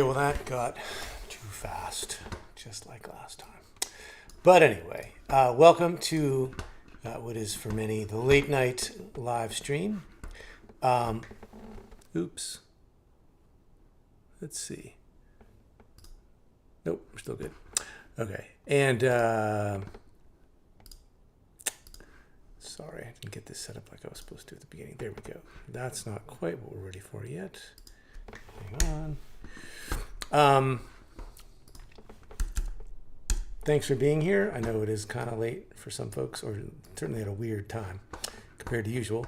well, that got too fast, just like last time. But anyway, welcome to what is for many the late night live stream. Oops. Let's see. Nope, we're still good. Okay, and sorry, I didn't get this set up like I was supposed to at the beginning. There we go. That's not quite what we're ready for yet. Hang on. Thanks for being here. I know it is kind of late for some folks, or certainly at a weird time compared to usual.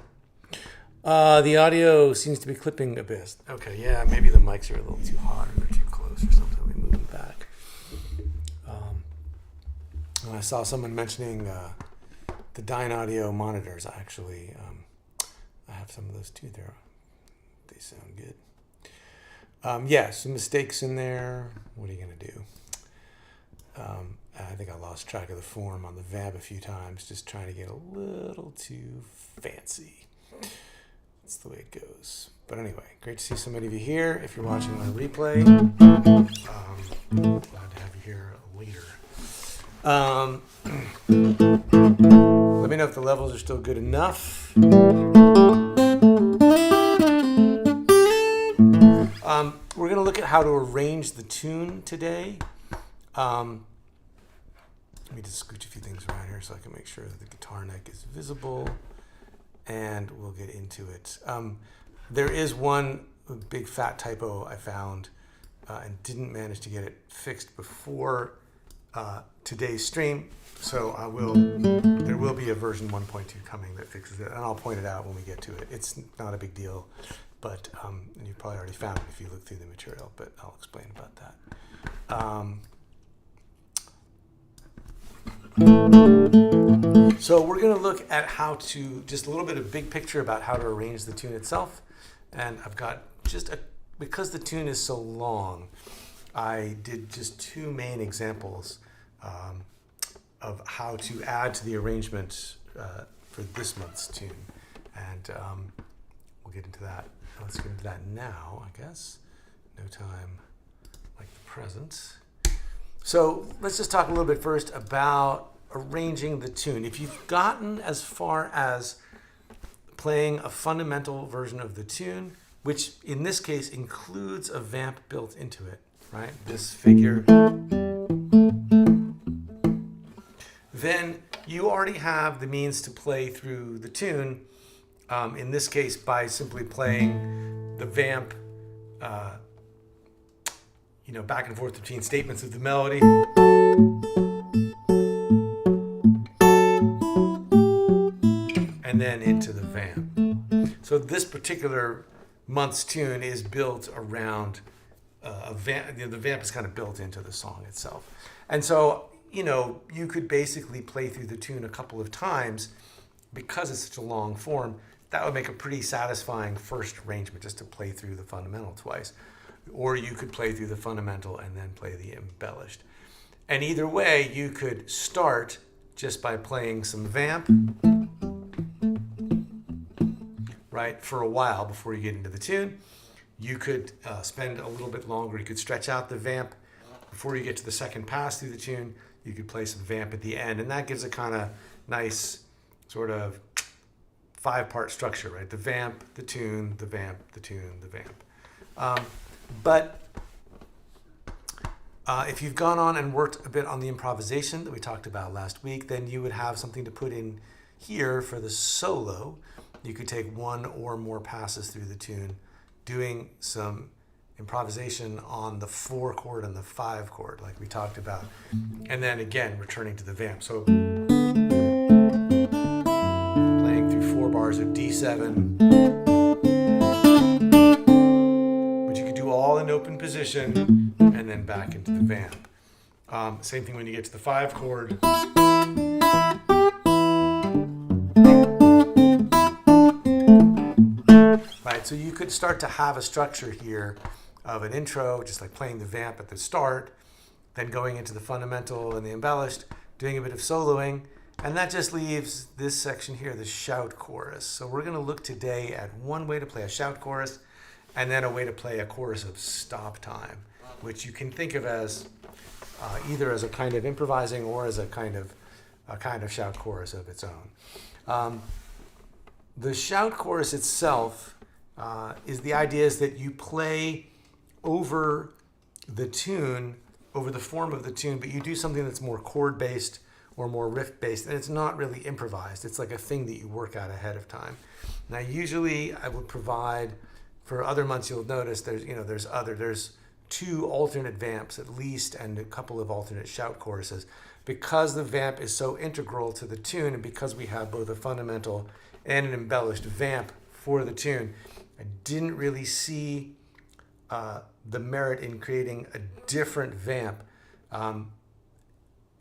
The audio seems to be clipping a bit. Okay, yeah, maybe the mics are a little too hot or too close or something. We move them back. I saw someone mentioning the Dyne Audio monitors. Actually, I have some of those too. They sound good. Yeah, some mistakes in there. What are you going to do? I think I lost track of the form on the VAB a few times, just trying to get a little too fancy. That's the way it goes. But anyway, great to see so many of you here. If you're watching my replay, glad to have you here later. Let me know if the levels are still good enough. We're going to look at how to arrange the tune today. Let me just scooch a few things around here so I can make sure that the guitar neck is visible, and we'll get into it. There is one big fat typo I found and didn't manage to get it fixed before today's stream, so there will be a version 1.2 coming that fixes it, and I'll point it out when we get to it. It's not a big deal, but and you've probably already found it if you look through the material, but I'll explain about that. So we're going to look at how to, just a little bit of big picture about how to arrange the tune itself. And I've got because the tune is so long, I did just two main examples of how to add to the arrangement for this month's tune. And we'll get into that. Let's get into that now, I guess. No time like the present. So let's just talk a little bit first about arranging the tune. If you've gotten as far as playing a fundamental version of the tune, which in this case includes a vamp built into it, right? This figure. Then you already have the means to play through the tune, in this case by simply playing the vamp back and forth between statements of the melody. And then into the vamp. So this particular month's tune is built around a vamp. The vamp is kind of built into the song itself. And so, you could basically play through the tune a couple of times because it's such a long form. That would make a pretty satisfying first arrangement, just to play through the fundamental twice. Or you could play through the fundamental and then play the embellished. And either way, you could start just by playing some vamp, right, for a while before you get into the tune. You could spend a little bit longer. You could stretch out the vamp before you get to the second pass through the tune. You could play some vamp at the end, and that gives a kind of nice sort of 5-part structure, right? The vamp, the tune, the vamp, the tune, the vamp. But if you've gone on and worked a bit on the improvisation that we talked about last week, then you would have something to put in here for the solo. You could take one or more passes through the tune, doing some improvisation on the 4 chord and the 5 chord, like we talked about. And then again, returning to the vamp. So playing through 4 bars of D7. All in open position, and then back into the vamp. Same thing when you get to the 5 chord. Right, so you could start to have a structure here of an intro, just like playing the vamp at the start, then going into the fundamental and the embellished, doing a bit of soloing, and that just leaves this section here, the shout chorus. So we're going to look today at one way to play a shout chorus, and then a way to play a chorus of stop time. which you can think of as either as a kind of improvising or as a kind of shout chorus of its own. The shout chorus itself is the idea is that you play over the tune, over the form of the tune, but you do something that's more chord-based or more riff-based, and it's not really improvised. It's like a thing that you work out ahead of time. Now, usually I would provide, for other months you'll notice there's 2 alternate vamps at least and a couple of alternate shout choruses. Because the vamp is so integral to the tune, and because we have both a fundamental and an embellished vamp for the tune, I didn't really see the merit in creating a different vamp,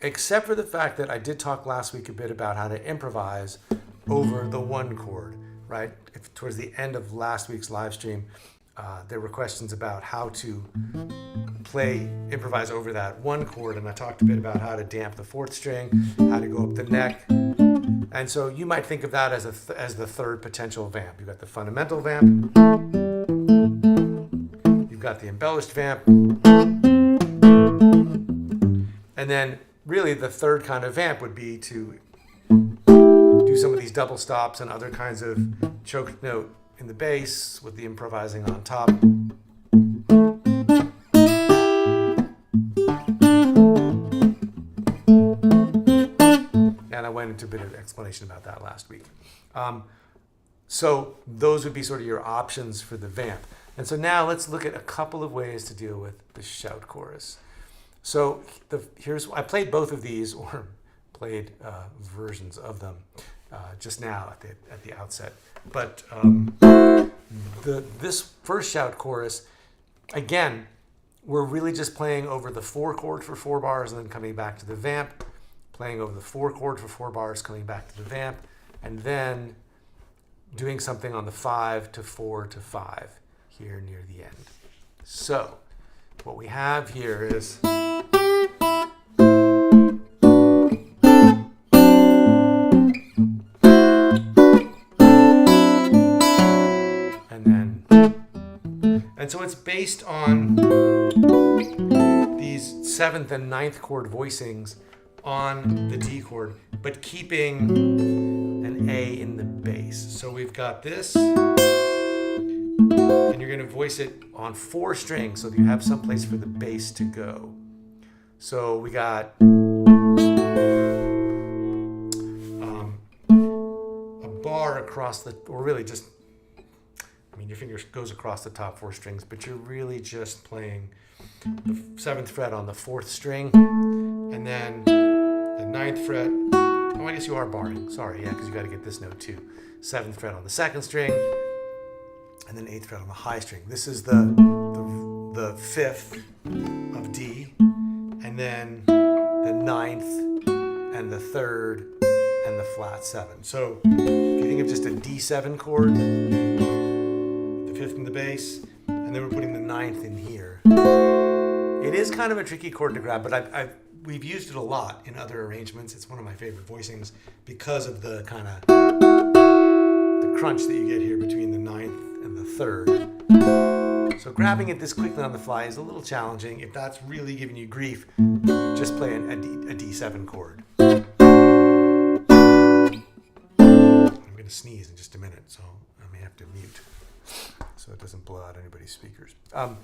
except for the fact that I did talk last week a bit about how to improvise over the 1 chord, right? Towards the end of last week's live stream, there were questions about how to improvise over that 1 chord, and I talked a bit about how to damp the 4th string, how to go up the neck, and so you might think of that as the 3rd potential vamp. You've got the fundamental vamp, you've got the embellished vamp, and then really the 3rd kind of vamp would be to do some of these double stops and other kinds of choked note in the bass with the improvising on top. And I went into a bit of explanation about that last week. So those would be sort of your options for the vamp. And so now let's look at a couple of ways to deal with the shout chorus. So I played both of these, or played versions of them just now at the outset. But this first shout chorus, again, we're really just playing over the 4 chord for 4 bars and then coming back to the vamp, playing over the 4 chord for 4 bars, coming back to the vamp, and then doing something on the 5 to 4 to 5 here near the end. So what we have here is and so it's based on these 7th and 9th chord voicings on the D chord, but keeping an A in the bass. So we've got this, and you're going to voice it on 4 strings so that you have some place for the bass to go. So we got a bar across or really just, your finger goes across the top 4 strings, but you're really just playing the 7th fret on the 4th string, and then the 9th fret. Oh, I guess you are barring. Sorry, yeah, because you got to get this note too. 7th fret on the 2nd string, and then 8th fret on the high string. This is the 5th of D, and then the 9th, and the 3rd, and the flat 7. So if you think of just a D7 chord, 5th in the bass, and then we're putting the 9th in here. It is kind of a tricky chord to grab, but we've used it a lot in other arrangements. It's one of my favorite voicings because of the kind of the crunch that you get here between the 9th and the 3rd. So grabbing it this quickly on the fly is a little challenging. If that's really giving you grief, just play a D7 chord. I'm going to sneeze in just a minute, so I may have to mute so it doesn't blow out anybody's speakers. So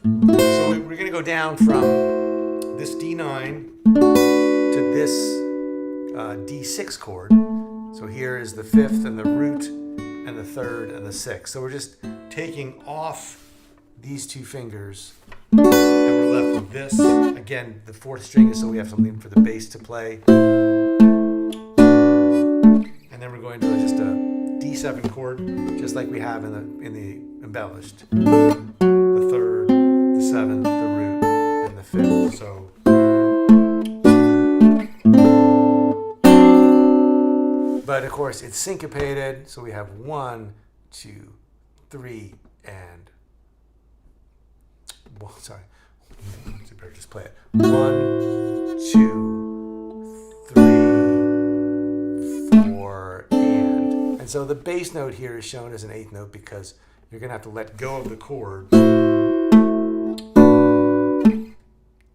we're going to go down from this D9 to this D6 chord. So here is the 5th and the root and the 3rd and the 6th. So we're just taking off these 2 fingers and we're left with this. Again, the 4th string is so we have something for the bass to play. And then we're going to just a D7 chord, just like we have in the embellished. The 3rd, the 7th, the root, and the 5th. So but of course it's syncopated, so we have 1, 2, 3, and sorry. You better just play it. 1, 2, 3, 4, and so the bass note here is shown as an 8th note because you're going to have to let go of the chord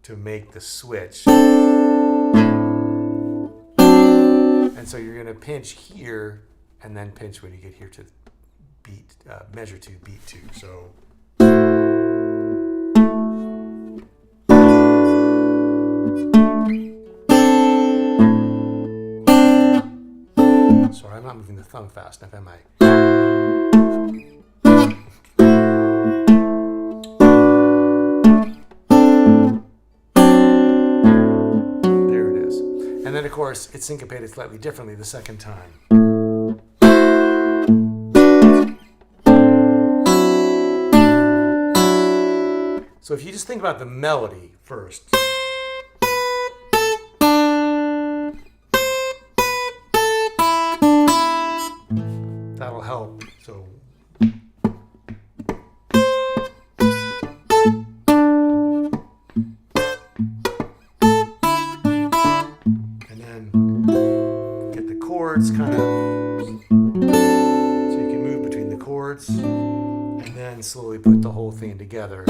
to make the switch. And so you're going to pinch here and then pinch when you get here to beat, measure 2, beat 2. So. Sorry, I'm not moving the thumb fast enough, am I? There it is. And then, of course, it's syncopated slightly differently the second time. So if you just think about the melody first. That'll help. So and then get the chords kind of so you can move between the chords and then slowly put the whole thing together.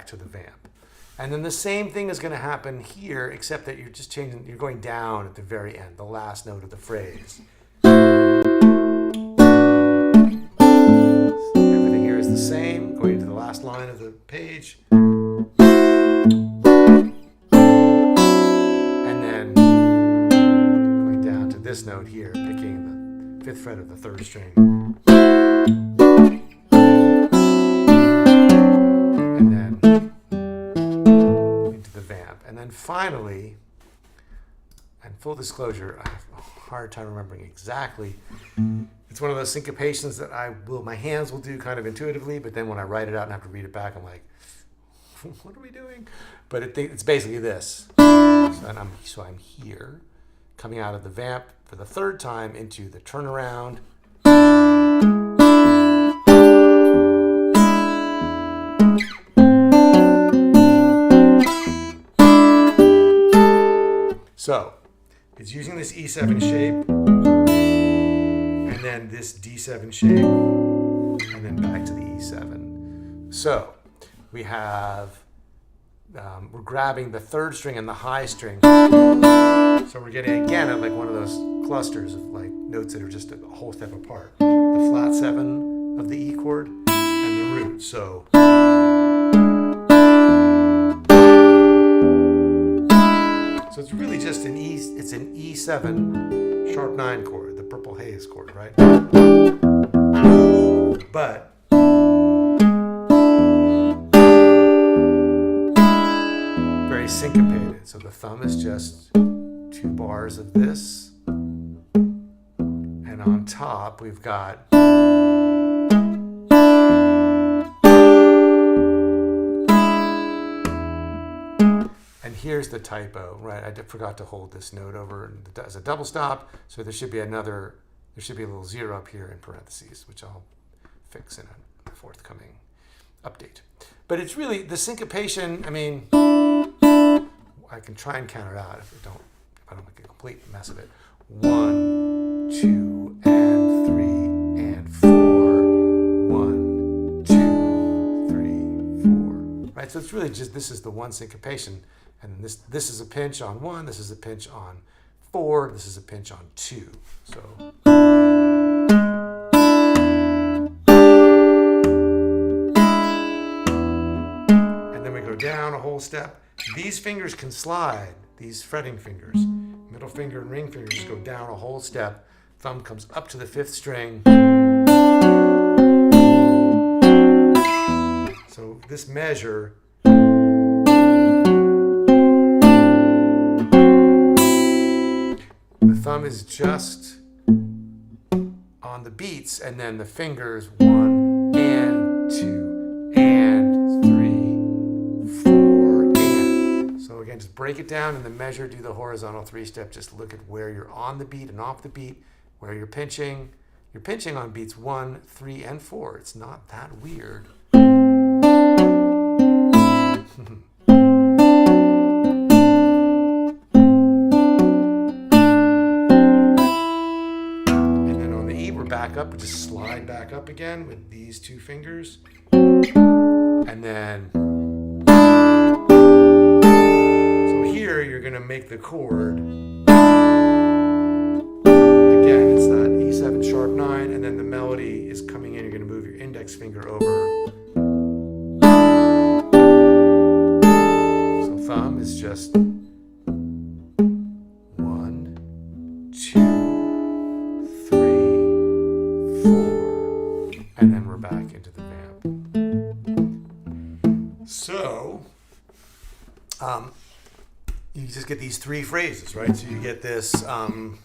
To the vamp. And then the same thing is going to happen here, except that you're just changing, you're going down at the very end, the last note of the phrase. Everything here is the same, going to the last line of the page. And then going down to this note here, picking the 5th fret of the 3rd string. And then finally, and full disclosure, I have a hard time remembering exactly. It's one of those syncopations that my hands will do kind of intuitively, but then when I write it out and have to read it back, I'm like, what are we doing? But it's basically this. So I'm here, coming out of the vamp for the 3rd time into the turnaround. So, it's using this E7 shape, and then this D7 shape, and then back to the E7. So, we have, we're grabbing the 3rd string and the high string. So we're getting, again, at like one of those clusters of like notes that are just a whole step apart. The flat 7 of the E chord and the root. So. So it's really just an it's an E7 sharp 9 chord, the purple haze chord, right? But very syncopated. So the thumb is just 2 bars of this. And on top we've got here's the typo, right? I forgot to hold this note over as a double stop, so there should be a little 0 up here in parentheses, which I'll fix in a forthcoming update. But it's really the syncopation. I mean, I can try and count it out if I don't make a complete mess of it. 1, 2, and 3, and 4. 1, 2, 3, 4. Right? So it's really just this is the one syncopation. And this is a pinch on 1, this is a pinch on 4, this is a pinch on 2. So. And then we go down a whole step. These fingers can slide, these fretting fingers. Middle finger and ring finger just go down a whole step. Thumb comes up to the 5th string. So this measure. The thumb is just on the beats, and then the fingers 1 and 2 and 3, 4 and. So again, just break it down in the measure, do the horizontal 3-step. Just look at where you're on the beat and off the beat, where you're pinching. You're pinching on beats 1, 3, and 4. It's not that weird. back up, just slide back up again with these two fingers. And then, so here you're going to make the chord. Again, it's that E7 sharp 9, and then the melody is coming in. You're going to move your index finger over. So thumb is just 1, 2, 3, 4, and then we're back into the vamp. So, you just get these three phrases, right? So you get this, and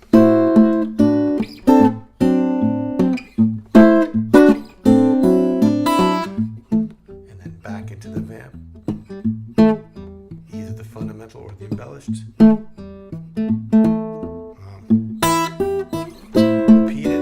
then back into the vamp. Either the fundamental or the embellished. Repeat it.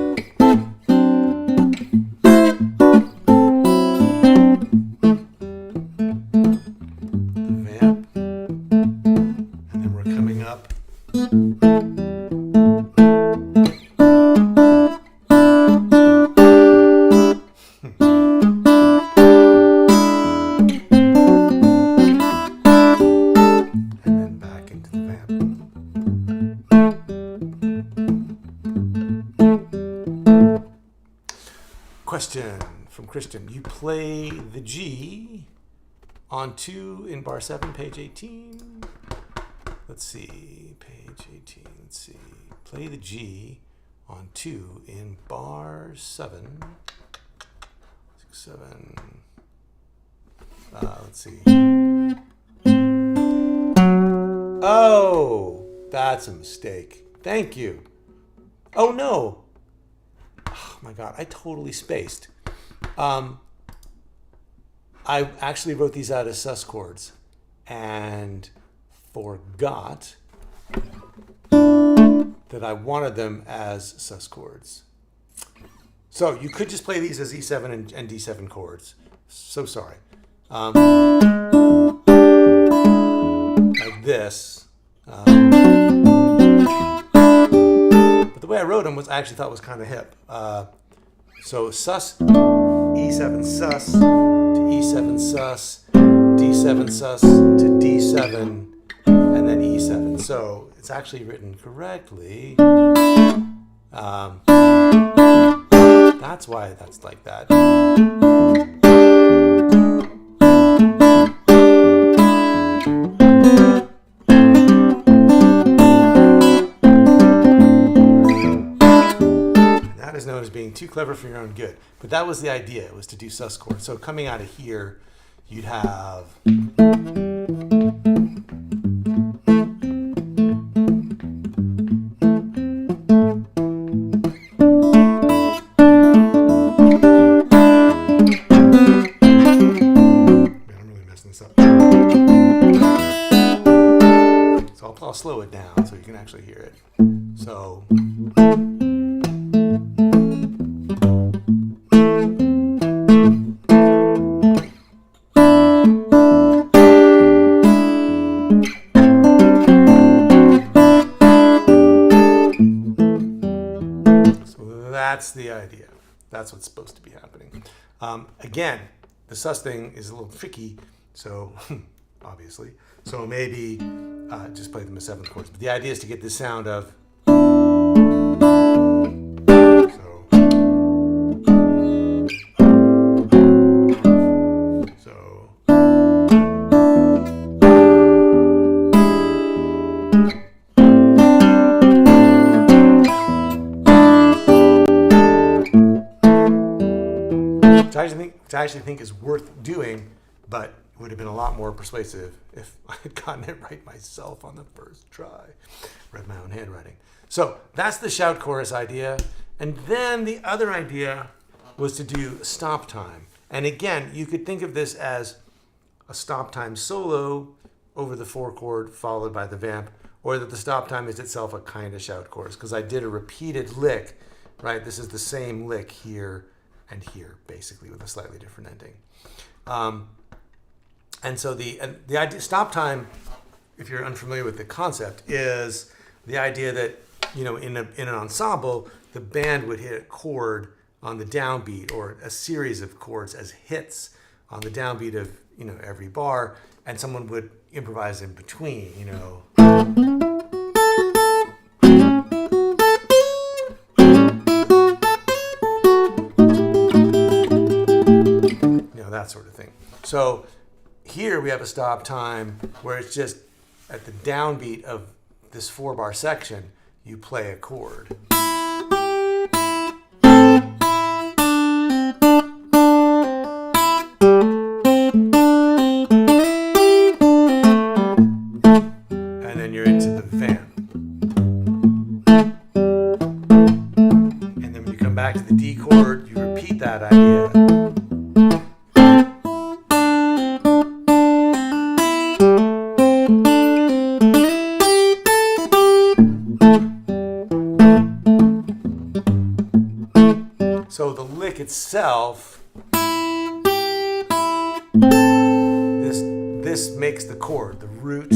Question from Christian. You play the G on 2 in bar 7, page 18. Let's see, page 18. Let's see. Play the G on 2 in bar 7. 6, 7. Let's see. Oh, that's a mistake. Thank you. Oh, no. Oh my God, I totally spaced. I actually wrote these out as sus chords and forgot that I wanted them as sus chords. So you could just play these as E7 and D7 chords. So sorry. Like this. But the way I wrote them was I actually thought was kind of hip. So sus, E7 sus to E7 sus, D7 sus to D7, and then E7. So it's actually written correctly. That's why that's like that. That is known as being too clever for your own good. But that was the idea, it was to do sus chords. So coming out of here, you'd have... I'll slow it down so you can actually hear it. So that's the idea. That's what's supposed to be happening. Again, the sus thing is a little tricky, so obviously. So maybe just play them as 7th chords. But the idea is to get this sound of. Which I actually think is worth doing, but it would have been a lot more persuasive if I had gotten it right myself on the first try. Read my own handwriting. So that's the shout chorus idea. And then the other idea was to do stop time. And again, you could think of this as a stop time solo over the 4 chord followed by the vamp, or that the stop time is itself a kind of shout chorus, because I did a repeated lick, right? This is the same lick here and here, basically, with a slightly different ending. And so the idea, stop time, if you're unfamiliar with the concept, is the idea that in an ensemble, the band would hit a chord on the downbeat or a series of chords as hits on the downbeat of every bar, and someone would improvise in between. That sort of thing. So here we have a stop time where it's just at the downbeat of this 4-bar section, you play a chord. And then you're into the vamp. And then when you come back to the D chord, you repeat that idea. So the lick itself, this makes the chord, the root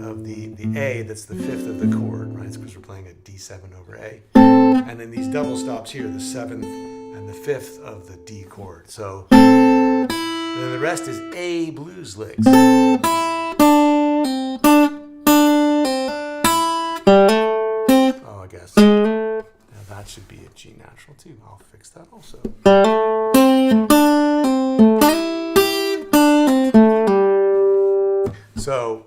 of the A, that's the 5th of the chord, right? Because we're playing a D7 over A. And then these double stops here, the 7th and the 5th of the D chord. So then the rest is A blues licks. Oh, I guess. That should be a G natural too. I'll fix that also. So,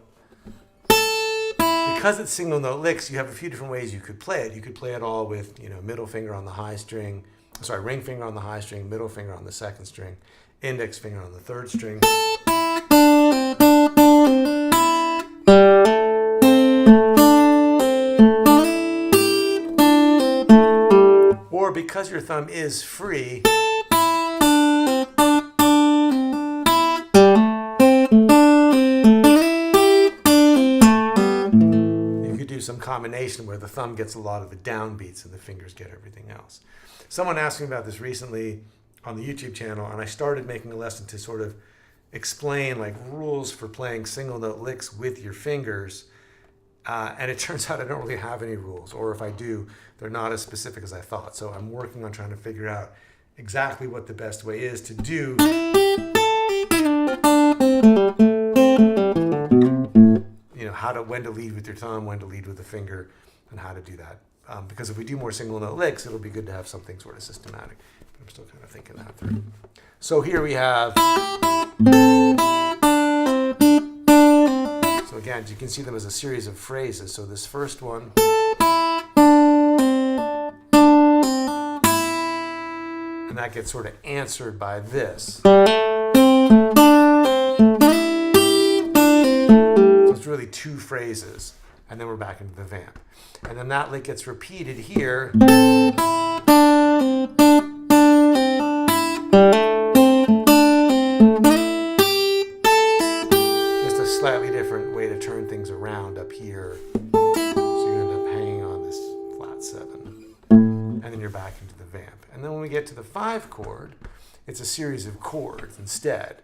because it's single note licks, you have a few different ways you could play it. You could play it all with, middle finger on the high string, ring finger on the high string, middle finger on the 2nd string, index finger on the 3rd string. Or because your thumb is free, you could do some combination where the thumb gets a lot of the downbeats and the fingers get everything else. Someone asked me about this recently on the YouTube channel, and I started making a lesson to sort of explain rules for playing single note licks with your fingers. And it turns out I don't really have any rules, or if I do, they're not as specific as I thought. So I'm working on trying to figure out exactly what the best way is to do when to lead with your thumb, when to lead with the finger, and how to do that. Because if we do more single note licks, it'll be good to have something sort of systematic. But I'm still kind of thinking that through. So here we have. So again, you can see them as a series of phrases. So this first one. And that gets sort of answered by this. So it's really 2 phrases. And then we're back into the vamp. And then that lick gets repeated here. Slightly different way to turn things around up here. So you end up hanging on this flat 7. And then you're back into the vamp. And then when we get to the 5 chord, it's a series of chords instead.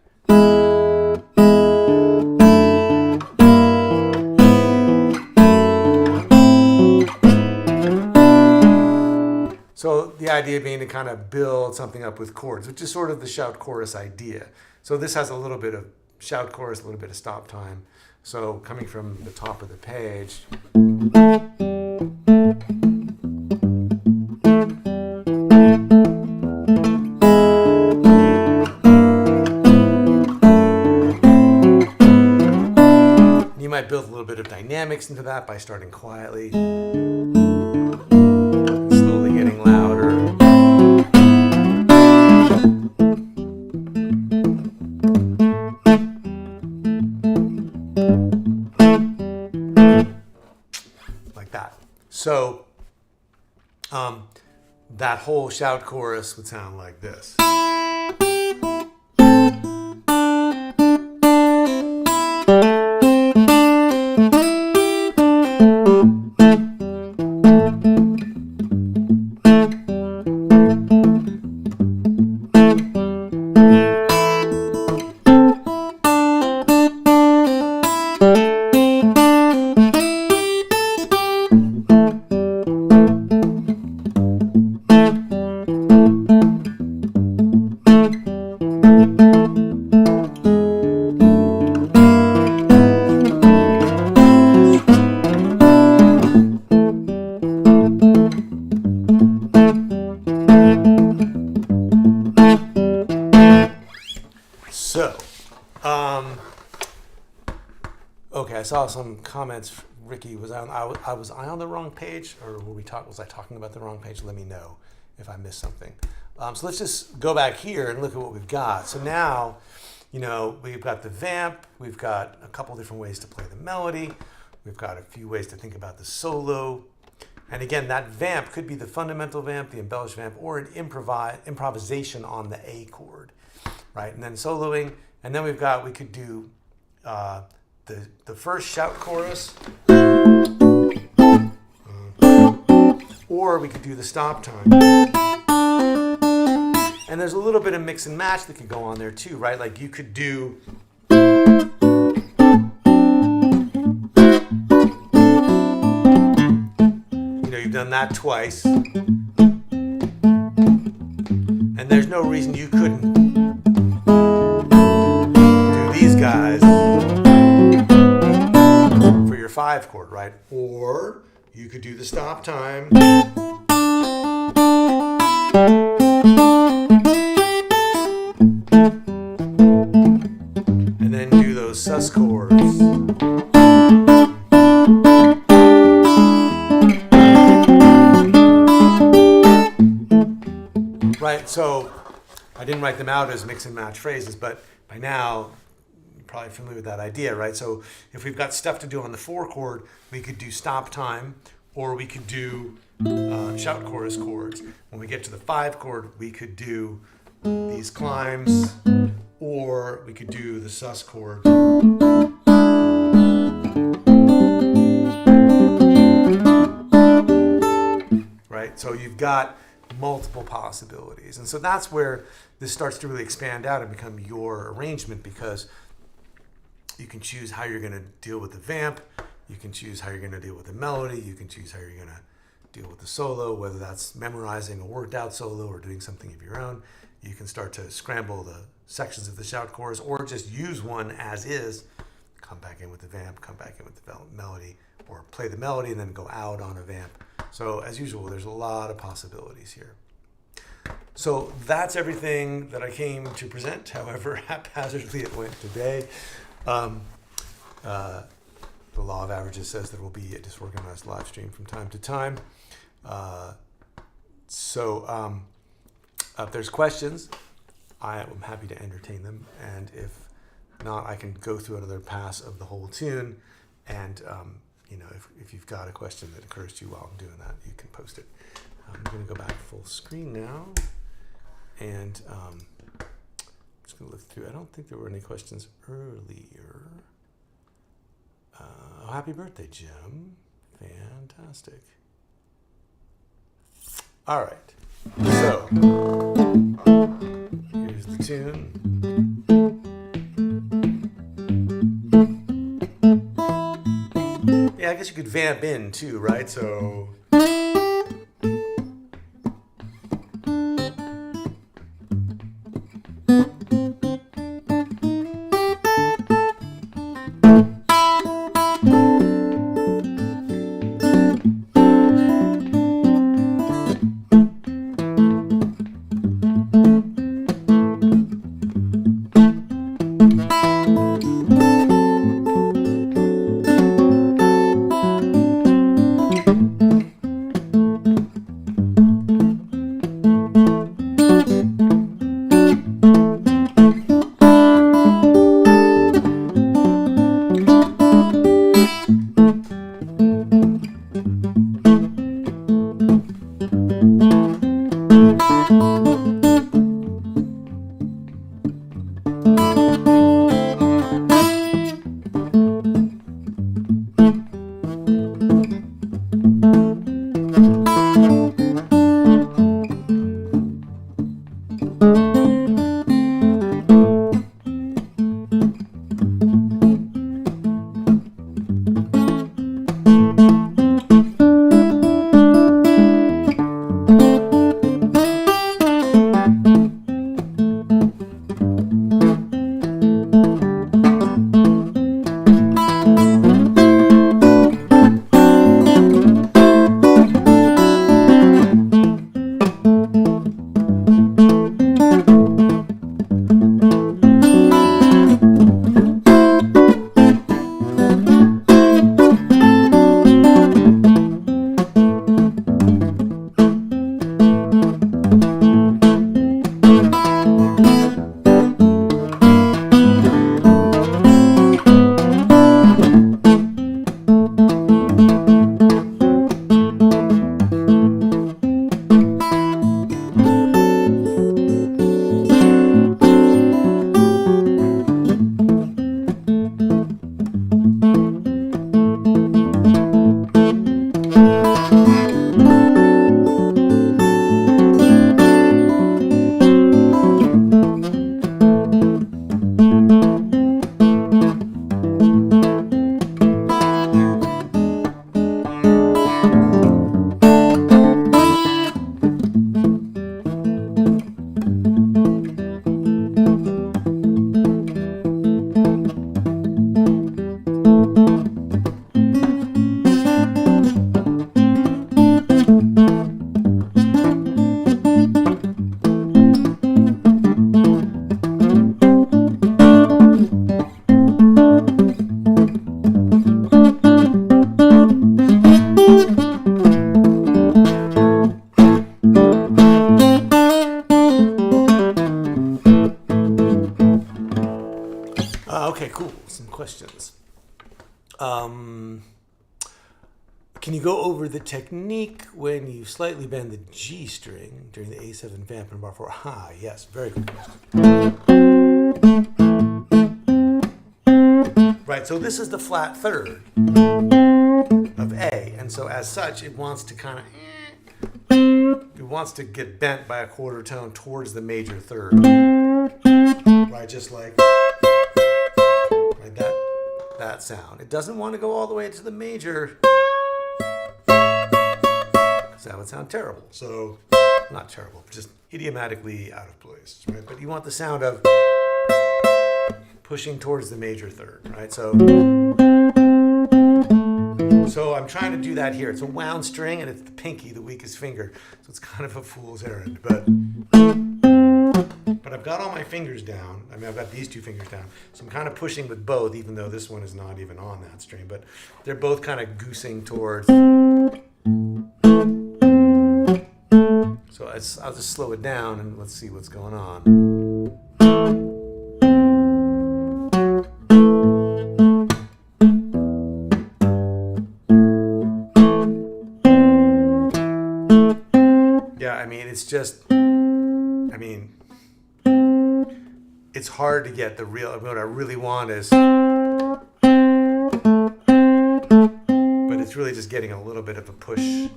So the idea being to kind of build something up with chords, which is sort of the shout chorus idea. So this has a little bit of shout chorus, a little bit of stop time. So coming from the top of the page. You might build a little bit of dynamics into that by starting quietly, slowly getting louder. So that whole shout chorus would sound like this. saw some comments. Ricky, was I on the wrong page, or was I talking about the wrong page? Let me know if I missed something. So let's just go back here and look at what we've got. So now, we've got the vamp. We've got a couple different ways to play the melody. We've got a few ways to think about the solo. And again, that vamp could be the fundamental vamp, the embellished vamp, or an improvisation on the A chord, right? And then soloing. And then we could do the first shout chorus, or we could do the stop time. And there's a little bit of mix and match that could go on there too, right? Like you could do you've done that twice, and there's no reason you couldn't do these guys for your 5 chord, right? Or you could do the stop time, and then do those sus chords. Right, so I didn't write them out as mix and match phrases, but by now you're probably familiar with that idea, right? So if we've got stuff to do on the 4 chord, we could do stop time, or we could do shout chorus chords. When we get to the 5 chord, we could do these climbs, or we could do the sus chord. Right, so you've got multiple possibilities. And so that's where this starts to really expand out and become your arrangement, because you can choose how you're going to deal with the vamp, you can choose how you're going to deal with the melody, you can choose how you're going to deal with the solo, whether that's memorizing a worked out solo or doing something of your own. You can start to scramble the sections of the shout chorus, or just use one as is, come back in with the vamp, come back in with the melody, or play the melody and then go out on a vamp. So as usual, there's a lot of possibilities here. So that's everything that I came to present, however haphazardly it went today. The law of averages says there will be a disorganized live stream from time to time. If there's questions, I am happy to entertain them. And if not, I can go through another pass of the whole tune. And if you've got a question that occurs to you while I'm doing that, you can post it. I'm going to go back full screen now. And I'm just going to look through. I don't think there were any questions earlier. Happy birthday, Jim. Fantastic. All right. So, here's the tune. Yeah, I guess you could vamp in too, right? So... questions. Can you go over the technique when you slightly bend the G string during the A7 vamp in bar 4? Ah, yes, very good question. Right, so this is the flat third of A, and so as such, it wants to kind of, it wants to get bent by a quarter tone towards the major third. Right, just like, right, that sound. It doesn't want to go all the way to the major, because that would sound terrible. So, not terrible, just idiomatically out of place, right? But you want the sound of pushing towards the major third, right? So I'm trying to do that here. It's a wound string, and it's the pinky, the weakest finger. So it's kind of a fool's errand, but I've got all my fingers down. I mean, I've got these two fingers down. So I'm kind of pushing with both, even though this one is not even on that string. But they're both kind of goosing towards. So I'll just slow it down and let's see what's going on. Yeah, I mean, it's just, I mean, it's hard to get the real, what I really want is, but it's really just getting a little bit of a push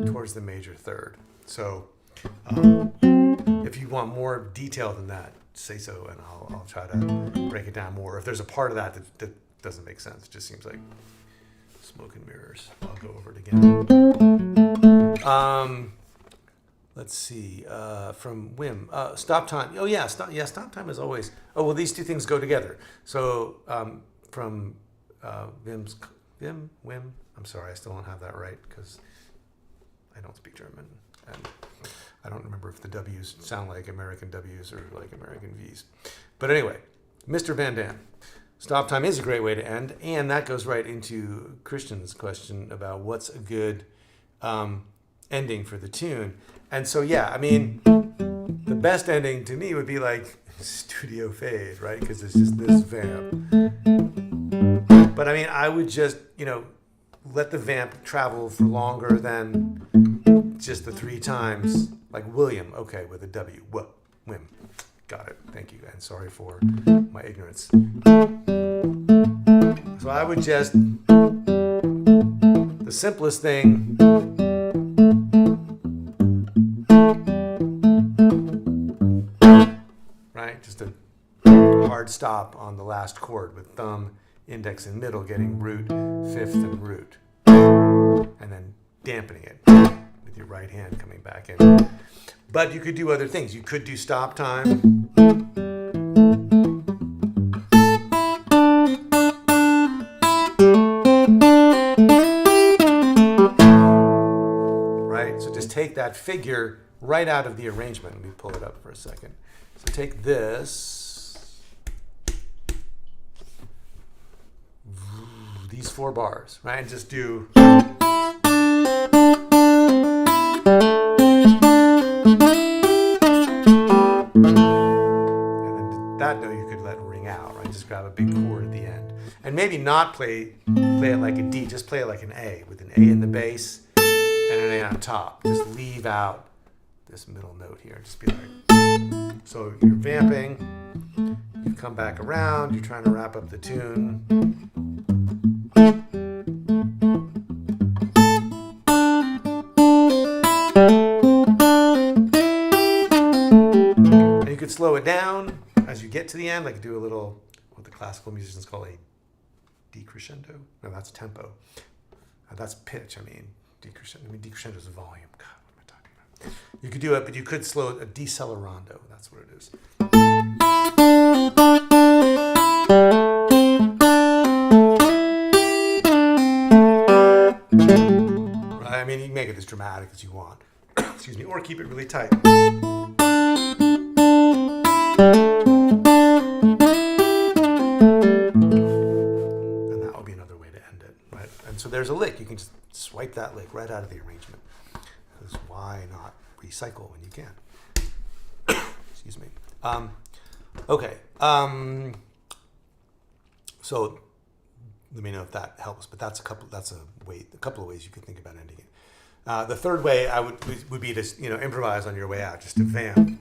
towards the major third. So if you want more detail than that, say so, and I'll try to break it down more. If there's a part of that that doesn't make sense, it just seems like smoke and mirrors. I'll go over it again. Let's see, from Wim, stop time. Oh yeah, stop time is always, oh, well, these two things go together. So from Wim, I'm sorry, I still don't have that right because I don't speak German. And I don't remember if the W's sound like American W's or like American V's. But anyway, Mr. Van Dam, stop time is a great way to end. And that goes right into Christian's question about what's a good ending for the tune. And so, yeah, I mean, the best ending to me would be like studio fade, right? Because it's just this vamp. But I mean, I would just, let the vamp travel for longer than just the 3 times. Like William, okay, with a W. Wim. Got it. Thank you. And sorry for my ignorance. So I would just, the simplest thing, right? Just a hard stop on the last chord with thumb, index, and middle getting root, fifth, and root. And then dampening it with your right hand coming back in. But you could do other things. You could do stop time. Right? So just take that figure right out of the arrangement. Let me pull it up for a second. So take this, these 4 bars, right? And just do. That note you could let ring out, right? Just grab a big chord at the end. And maybe not play it like a D, just play it like an A, with an A in the bass and an A on top. Just leave out this middle note here. Just be like, so you're vamping, you come back around, you're trying to wrap up the tune. And you could slow it down as you get to the end, like do a little, what the classical musicians call a decrescendo. No, that's tempo. That's pitch, decrescendo is volume. God, what am I talking about? You could do it, but you could slow it, a decelerando. That's what it is. Right? I mean, you can make it as dramatic as you want. Excuse me, or keep it really tight. So there's a lick. You can just swipe that lick right out of the arrangement. Because why not recycle when you can? Excuse me. Okay. So let me know if that helps. But that's a couple of ways you could think about ending it. The third way I would be to improvise on your way out, just to vamp.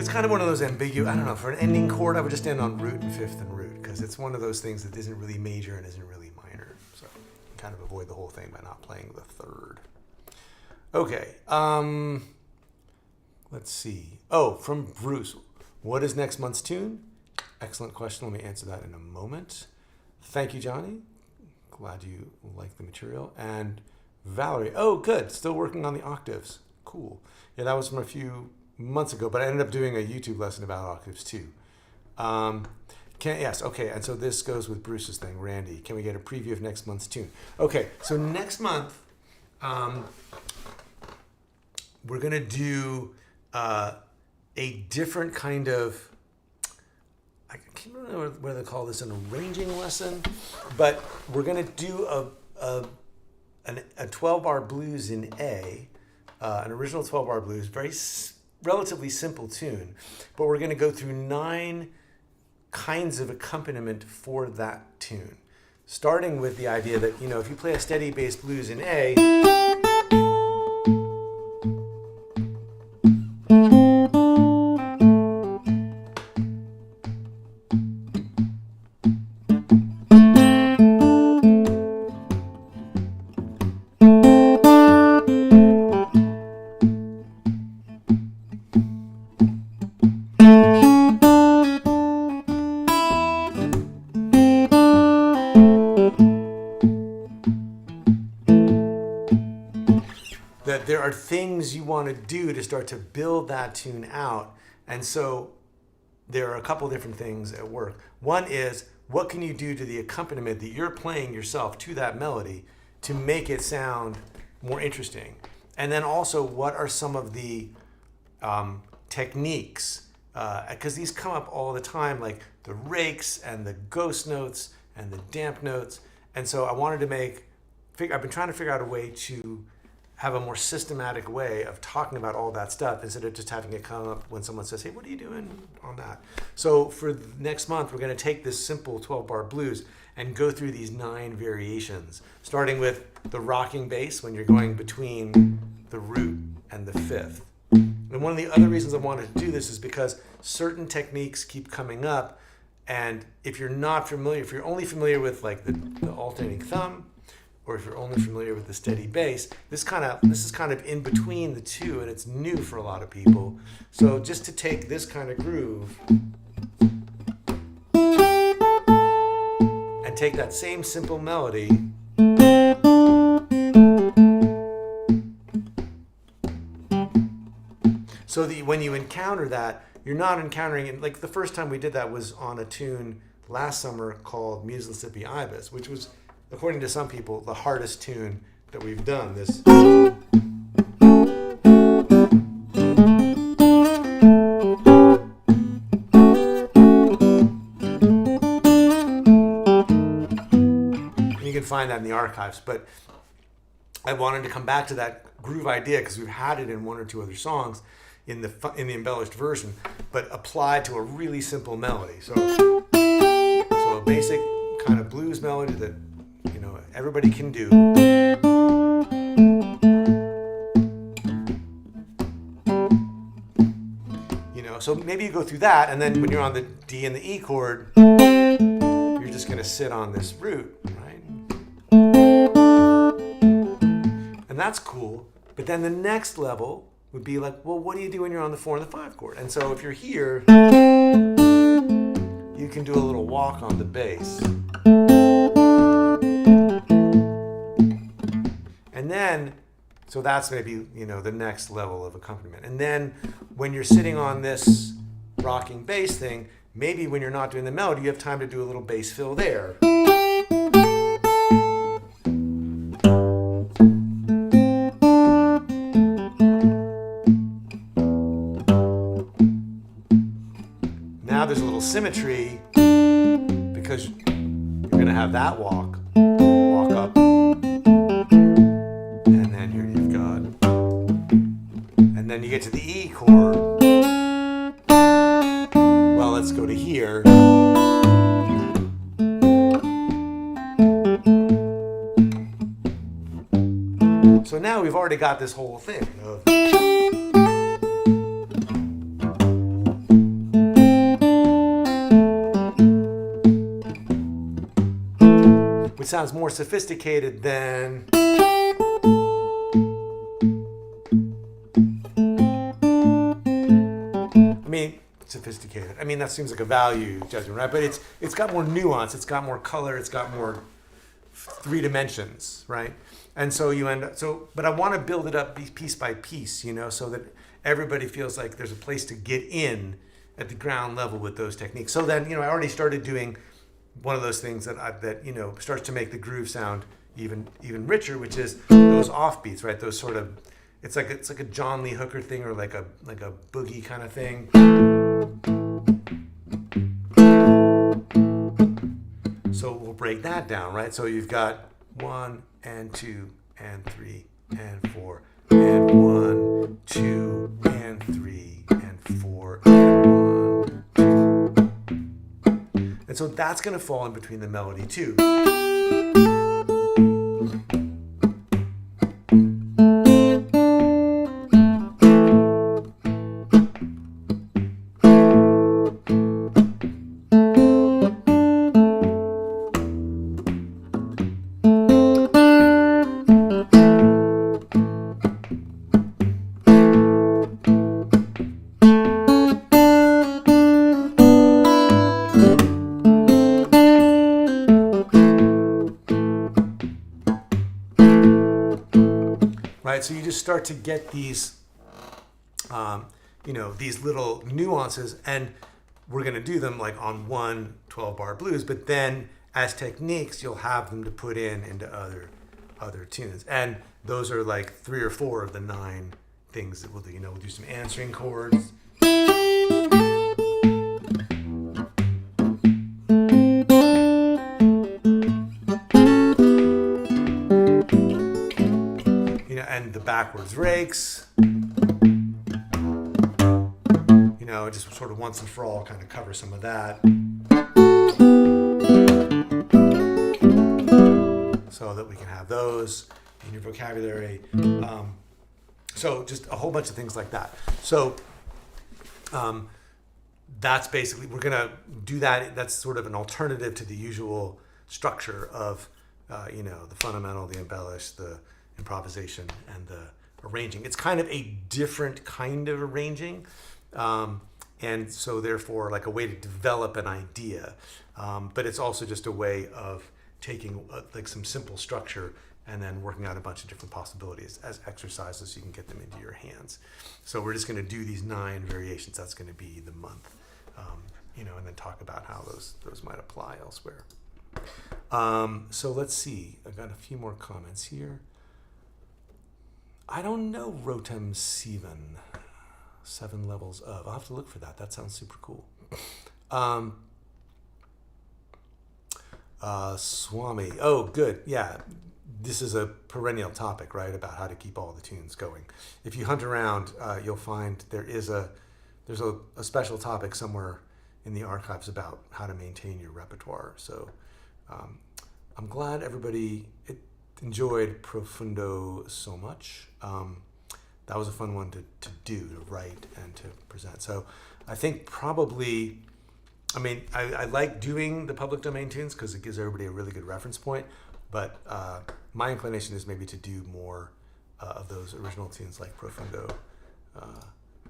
Kind of one of those ambiguous, I don't know, for an ending chord, I would just end on root and fifth and root, because it's one of those things that isn't really major and isn't really minor. So you can kind of avoid the whole thing by not playing the third. Okay, let's see. Oh, from Bruce, what is next month's tune? Excellent question. Let me answer that in a moment. Thank you, Johnny. Glad you like the material. And Valerie, oh, good. Still working on the octaves. Cool. Yeah, that was from a few months ago, but I ended up doing a YouTube lesson about octaves too. Yes, okay, and so this goes with Bruce's thing. Randy, can we get a preview of next month's tune? Okay, so next month, we're going to do a different kind of, I can't remember whether they call this an arranging lesson, but we're going to do a 12-bar blues in A, an original 12-bar blues, relatively simple tune, but we're going to go through 9 kinds of accompaniment for that tune, starting with the idea that, if you play a steady bass blues in A, that there are things you want to do to start to build that tune out. And so there are a couple different things at work. One is, what can you do to the accompaniment that you're playing yourself to that melody to make it sound more interesting? And then also, what are some of the techniques? Because these come up all the time, like the rakes and the ghost notes and the damp notes. And so I wanted to I've been trying to figure out a way to have a more systematic way of talking about all that stuff instead of just having it come up when someone says, hey, what are you doing on that? So for next month, we're going to take this simple 12-bar blues and go through these 9 variations, starting with the rocking bass when you're going between the root and the fifth. And one of the other reasons I wanted to do this is because certain techniques keep coming up, and if you're only familiar with like the alternating thumb, or if you're only familiar with the steady bass, this is kind of in between the two, and it's new for a lot of people. So just to take this kind of groove and take that same simple melody so that when you encounter that, you're not encountering it. Like the first time we did that was on a tune last summer called Mississippi Ibis, which was, according to some people, the hardest tune that we've done. This. And you can find that in the archives. But I wanted to come back to that groove idea because we've had it in 1 or 2 other songs in the embellished version, but applied to a really simple melody. So a basic kind of blues melody that everybody can do. So maybe you go through that, and then when you're on the D and the E chord, you're just going to sit on this root, right? And that's cool. But then the next level would be like, well, what do you do when you're on the 4 and the 5 chord? And so if you're here, you can do a little walk on the bass. And then, so that's maybe, the next level of accompaniment. And then when you're sitting on this rocking bass thing, maybe when you're not doing the melody, you have time to do a little bass fill there. now there's a little symmetry because you're going to have that walk up, and then here you've got, and then you get to the E chord. Well, let's go to here. So now we've already got this whole thing of which sounds more sophisticated than sophisticated. I mean, that seems like a value judgment, right? But it's got more nuance, it's got more color, it's got more three dimensions, right? And so you end up, but I want to build it up piece by piece, so that everybody feels like there's a place to get in at the ground level with those techniques. So then, I already started doing one of those things that starts to make the groove sound even richer, which is those offbeats, right? Those sort of, it's like a John Lee Hooker thing, or like a boogie kind of thing. So we'll break that down, right? So you've got 1 and 2 and 3 and 4 and 1, 2 and 3 and 4 and 1, 2. And so that's going to fall in between the melody too. So you just start to get these, these little nuances, and we're going to do them like on one 12-bar blues, but then as techniques, you'll have them to put into other tunes. And those are like 3 or 4 of the 9 things that we'll do. We'll do some answering chords. And the backwards rakes, just sort of once and for all kind of cover some of that. So that we can have those in your vocabulary. So just a whole bunch of things like that. So that's basically, we're going to do that. That's sort of an alternative to the usual structure of, the fundamental, the embellished, the improvisation, and the arranging. It's kind of a different kind of arranging, and so therefore like a way to develop an idea, but it's also just a way of taking like some simple structure and then working out a bunch of different possibilities as exercises so you can get them into your hands. So we're just going to do these 9 variations. That's going to be the month, and then talk about how those might apply elsewhere. So let's see, I've got a few more comments here. I don't know Rotem Sivan, 7 levels of. I'll have to look for that. That sounds super cool. Swami. Oh, good. Yeah. This is a perennial topic, right? About how to keep all the tunes going. If you hunt around, you'll find there's a special topic somewhere in the archives about how to maintain your repertoire. So I'm glad everybody enjoyed Profundo so much. That was a fun one to do, to write and to present. So I think probably, I like doing the public domain tunes because it gives everybody a really good reference point, but my inclination is maybe to do more of those original tunes like Profundo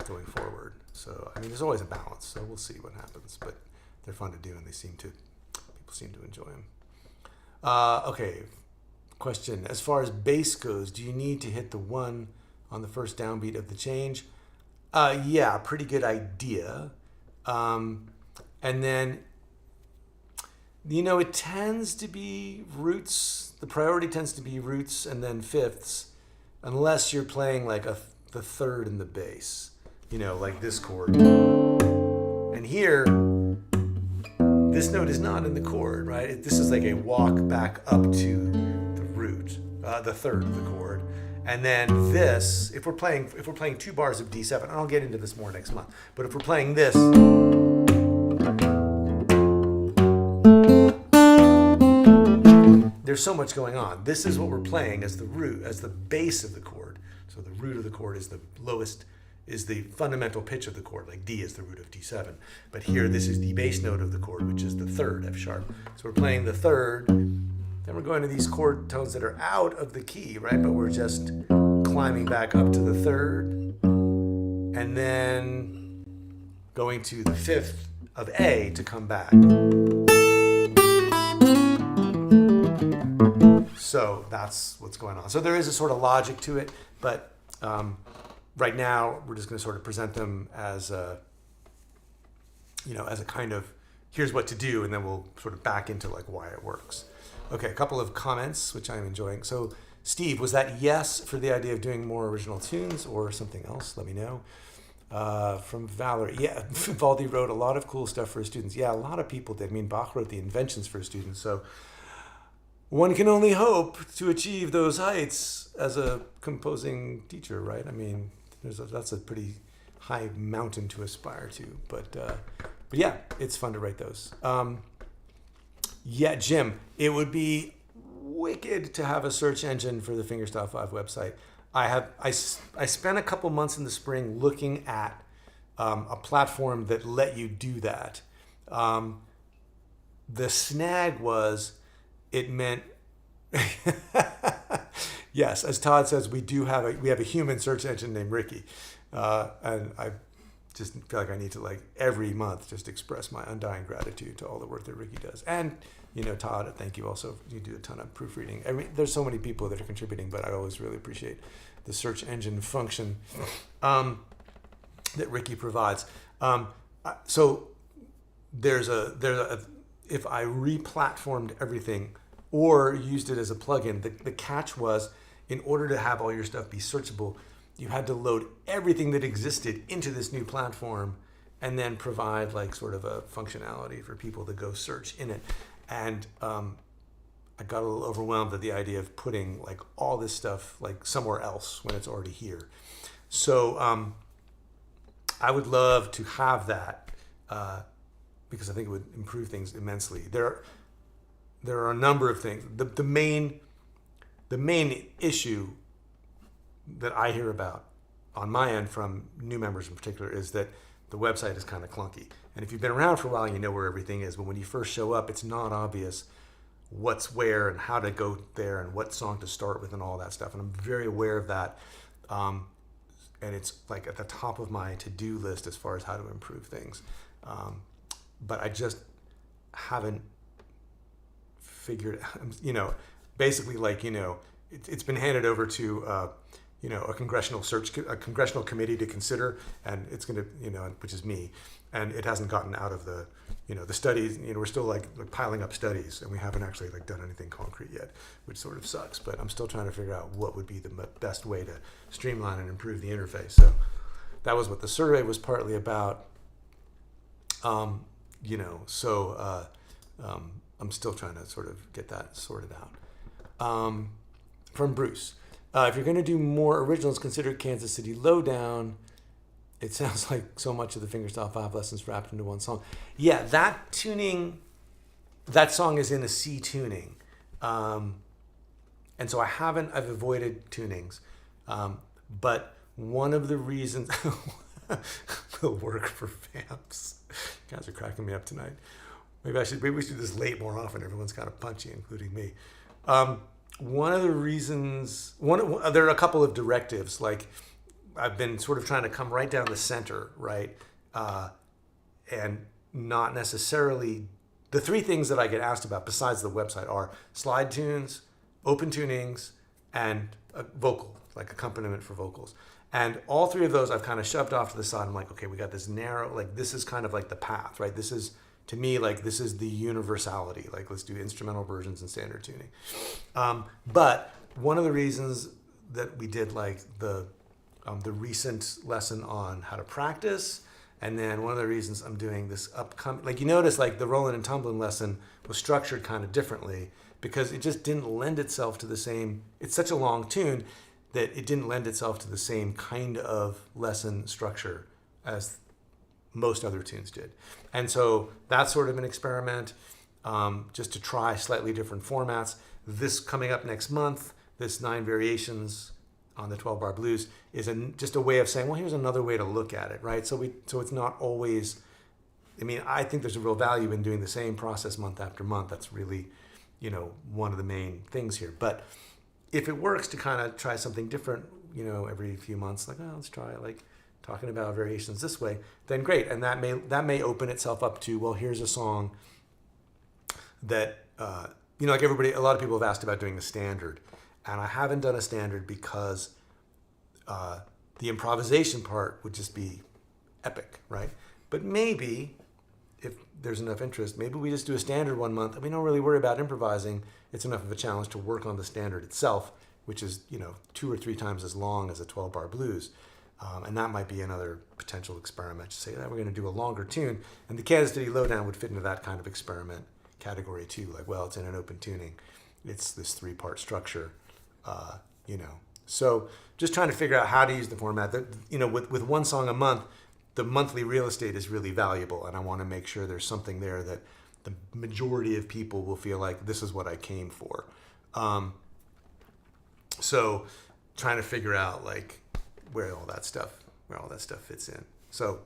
going forward. So, there's always a balance, so we'll see what happens, but they're fun to do and people seem to enjoy them. Okay. Question, as far as bass goes, do you need to hit the 1 on the first downbeat of the change? Yeah, pretty good idea. And then, it tends to be roots. The priority tends to be roots and then fifths, unless you're playing like the 3rd in the bass, like this chord. And And here, this note is not in the chord, right? This is like a walk back up to the root, the third of the chord. And then this, if we're playing 2 bars of D7, and I'll get into this more next month, but if we're playing this, there's so much going on. This is what we're playing as the root, as the base of the chord. So the root of the chord is the lowest, is the fundamental pitch of the chord, like D is the root of D7. But here, this is the bass note of the chord, which is the third, F sharp. So we're playing the third, then we're going to these chord tones that are out of the key, right? But we're just climbing back up to the third, and then going to the fifth of A to come back. So that's what's going on. So there is a sort of logic to it, but right now we're just going to sort of present them as a, as a kind of, here's what to do, and then we'll sort of back into like why it works. Okay, a couple of comments, which I'm enjoying. So Steve, was that yes for the idea of doing more original tunes or something else? Let me know. From Valerie, yeah, Valdi wrote a lot of cool stuff for his students. Yeah, a lot of people did. I mean, Bach wrote the inventions for his students, so one can only hope to achieve those heights as a composing teacher, right? I mean, that's a pretty high mountain to aspire to, but yeah, it's fun to write those. Yeah, Jim, it would be wicked to have a search engine for the Fingerstyle 5 website. I spent a couple months in the spring looking at a platform that let you do that. The snag was it meant yes, as Todd says, we have a human search engine named Ricky, and I just feel like I need to, like, every month just express my undying gratitude to all the work that Ricky does. And, Todd, thank you also. You do a ton of proofreading. I mean, there's so many people that are contributing, but I always really appreciate the search engine function that Ricky provides. So there's a if I re-platformed everything or used it as a plugin, the catch was, in order to have all your stuff be searchable, you had to load everything that existed into this new platform and then provide like sort of a functionality for people to go search in it. And I got a little overwhelmed at the idea of putting like all this stuff like somewhere else when it's already here. So I would love to have that because I think it would improve things immensely. There are a number of things. The main issue that I hear about on my end from new members in particular is that the website is kind of clunky. And if you've been around for a while, you know where everything is. But when you first show up, it's not obvious what's where and how to go there and what song to start with and all that stuff. And I'm very aware of that. And it's like at the top of my to-do list as far as how to improve things. But I just haven't figured, basically like, it's been handed over to, a congressional committee to consider, and it's going to, which is me, and it hasn't gotten out of the, the studies. We're still like piling up studies, and we haven't actually like done anything concrete yet, which sort of sucks. But I'm still trying to figure out what would be the best way to streamline and improve the interface. So that was what the survey was partly about. I'm still trying to sort of get that sorted out. From Bruce. If you're going to do more originals, consider Kansas City Lowdown. It sounds like so much of the Fingerstyle 5 lessons wrapped into one song. Yeah, that song is in a C tuning. And so I've avoided tunings. But one of the reasons will work for vamps. You guys are cracking me up tonight. Maybe we should do this late more often. Everyone's kind of punchy, including me. One of the reasons, there are a couple of directives. Like, I've been sort of trying to come right down the center, right? And not necessarily, the three things that I get asked about besides the website are slide tunes, open tunings, and a vocal, like accompaniment for vocals. And all three of those I've kind of shoved off to the side. I'm like, okay, we got this narrow, like this is kind of like the path, right? This is, to me, like this is the universality. Like, let's do instrumental versions and standard tuning. But one of the reasons that we did like the recent lesson on how to practice And then one of the reasons I'm doing this upcoming, like you notice, like the Rollin And Tumblin lesson was structured kind of differently because it just didn't lend itself to the same, it's such a long tune that it didn't lend itself to the same kind of lesson structure as most other tunes did. And so that's sort of an experiment, just to try slightly different formats. This coming up next month, this 9 variations on the 12-bar blues is just a way of saying, well, here's another way to look at it, right? So it's not always, I mean, I think there's a real value in doing the same process month after month. That's really, one of the main things here. But if it works to kind of try something different, every few months, like, oh, let's try like talking about variations this way, then great. And that may open itself up to, well, here's a song that, like a lot of people have asked about doing a standard. And I haven't done a standard because the improvisation part would just be epic, right? But maybe, if there's enough interest, maybe we just do a standard one month and we don't really worry about improvising. It's enough of a challenge to work on the standard itself, which is, 2 or 3 times as long as a 12-bar blues. And that might be another potential experiment to say that we're going to do a longer tune. And the Kansas City Lowdown would fit into that kind of experiment category too. Like, well, it's in an open tuning. It's this 3-part structure. So just trying to figure out how to use the format. With one song a month, the monthly real estate is really valuable, and I want to make sure there's something there that the majority of people will feel like this is what I came for. So trying to figure out like where all that stuff fits in. So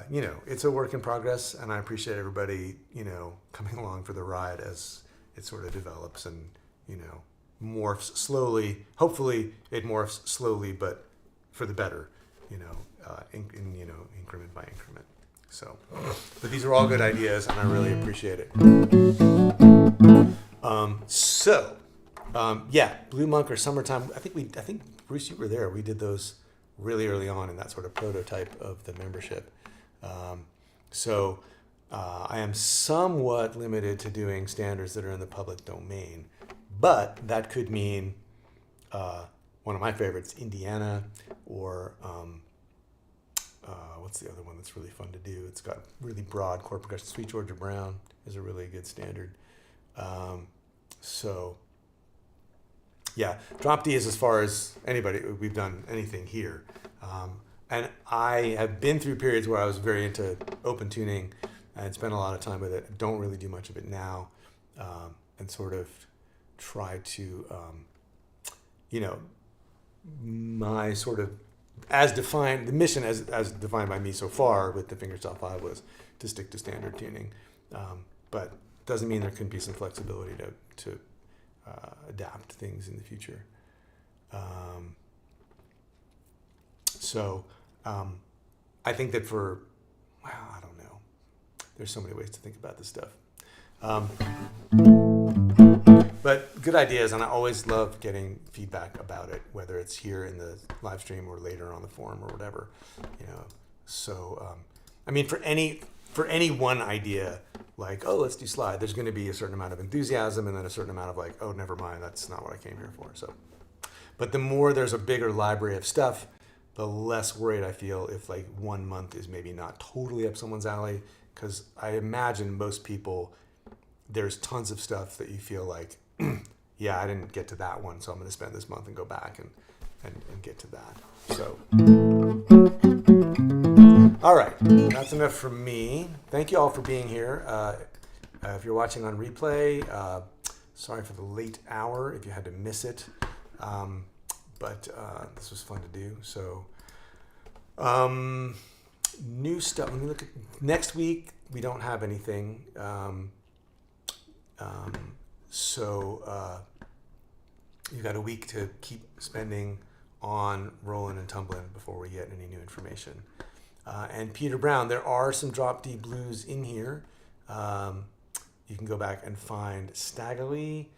it's a work in progress, and I appreciate everybody coming along for the ride as it sort of develops and morphs slowly. Hopefully it morphs slowly, but for the better, increment by increment. So, but these are all good ideas, and I really appreciate it. Blue Monk or Summertime. I think Bruce, you were there. We did those really early on in that sort of prototype of the membership. I am somewhat limited to doing standards that are in the public domain. But that could mean one of my favorites, Indiana, or what's the other one that's really fun to do? It's got really broad chord progression. Sweet Georgia Brown is a really good standard. Drop D is as far as we've done anything here. And I have been through periods where I was very into open tuning and spent a lot of time with it. Don't really do much of it now, and sort of try to, my sort of the mission as defined by me so far with the fingerstyle 5 was to stick to standard tuning. But doesn't mean there couldn't be some flexibility to adapt things in the future. I think that I don't know. There's so many ways to think about this stuff. But good ideas, and I always love getting feedback about it, whether it's here in the live stream or later on the forum or whatever. For any one idea, like, oh, let's do slide, there's going to be a certain amount of enthusiasm and then a certain amount of like, oh, never mind, that's not what I came here for. So, but the more there's a bigger library of stuff, the less worried I feel if like 1 month is maybe not totally up someone's alley, because I imagine most people, there's tons of stuff that you feel like, yeah, I didn't get to that one, so I'm going to spend this month and go back and get to that. So, all right, that's enough from me. Thank you all for being here. If you're watching on replay, sorry for the late hour if you had to miss it, but this was fun to do. So, new stuff. Let me look at next week. We don't have anything. You've got a week to keep spending on Rollin and Tumblin before we get any new information. And Peter Brown, there are some drop D blues in here. You can go back and find Staggerly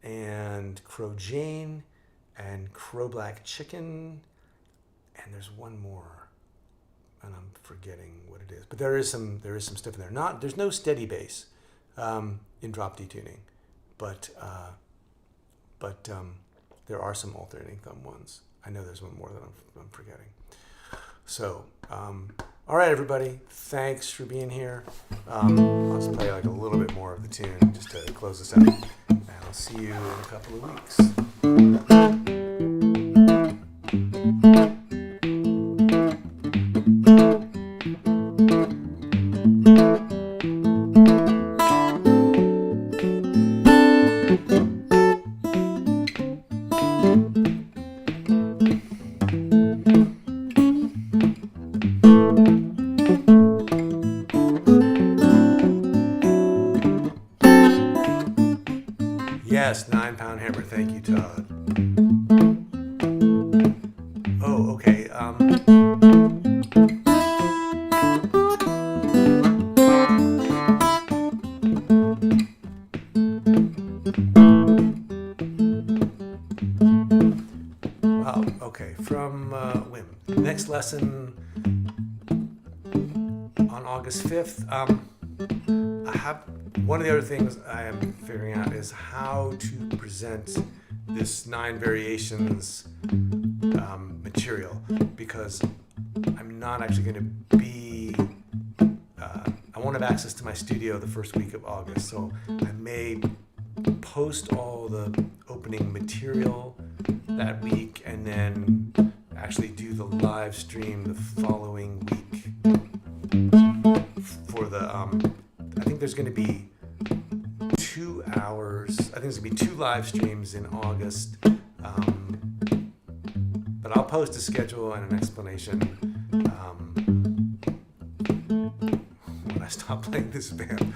and Crow Jane and Crow Black Chicken. And there's one more, and I'm forgetting what it is. But there is some stuff in there. There's no steady bass in drop D tuning, but there are some alternating thumb ones. I know there's one more that I'm forgetting. So All right, everybody. Thanks for being here. I'll just play like a little bit more of the tune just to close this out. And I'll see you in a couple of weeks. Yes, 9-pound hammer. Thank you, Todd. Oh, okay. Oh, okay. From Wim. Next lesson on August 5th. I have one of the other things I am figuring out is how to present this 9 variations material, because I'm not actually going to be I won't have access to my studio the first week of August, so I may post all the opening material that week and then actually do the live stream the following week for the I think there's going to be 2 hours. I think there's going to be 2 live streams in August. But I'll post a schedule and an explanation when I stop playing this band.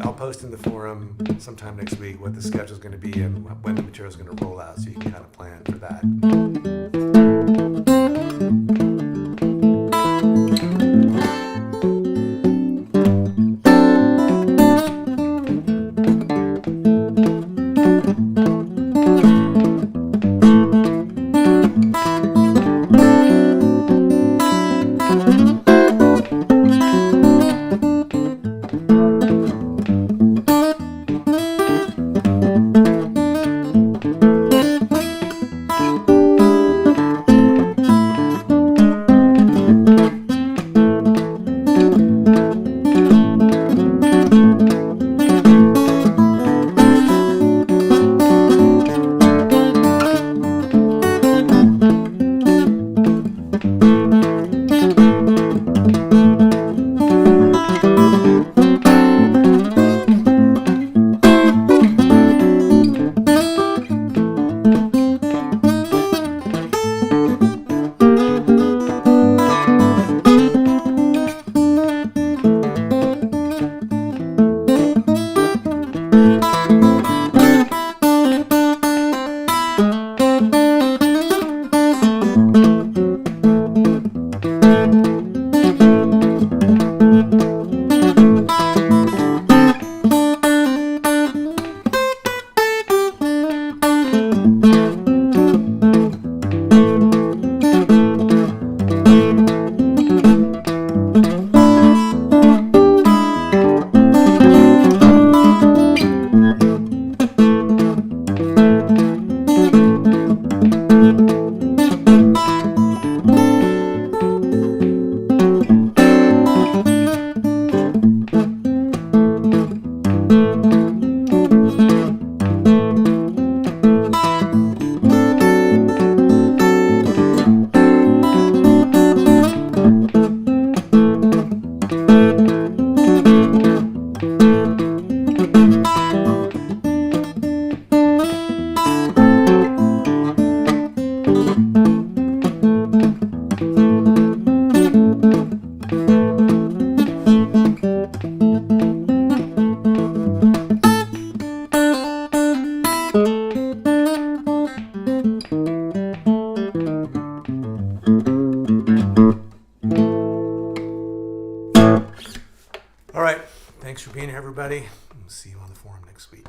I'll post in the forum sometime next week what the schedule is going to be and when the material is going to roll out, so you can kind of plan for that. All right. Thanks for being here, everybody. We'll see you on the forum next week.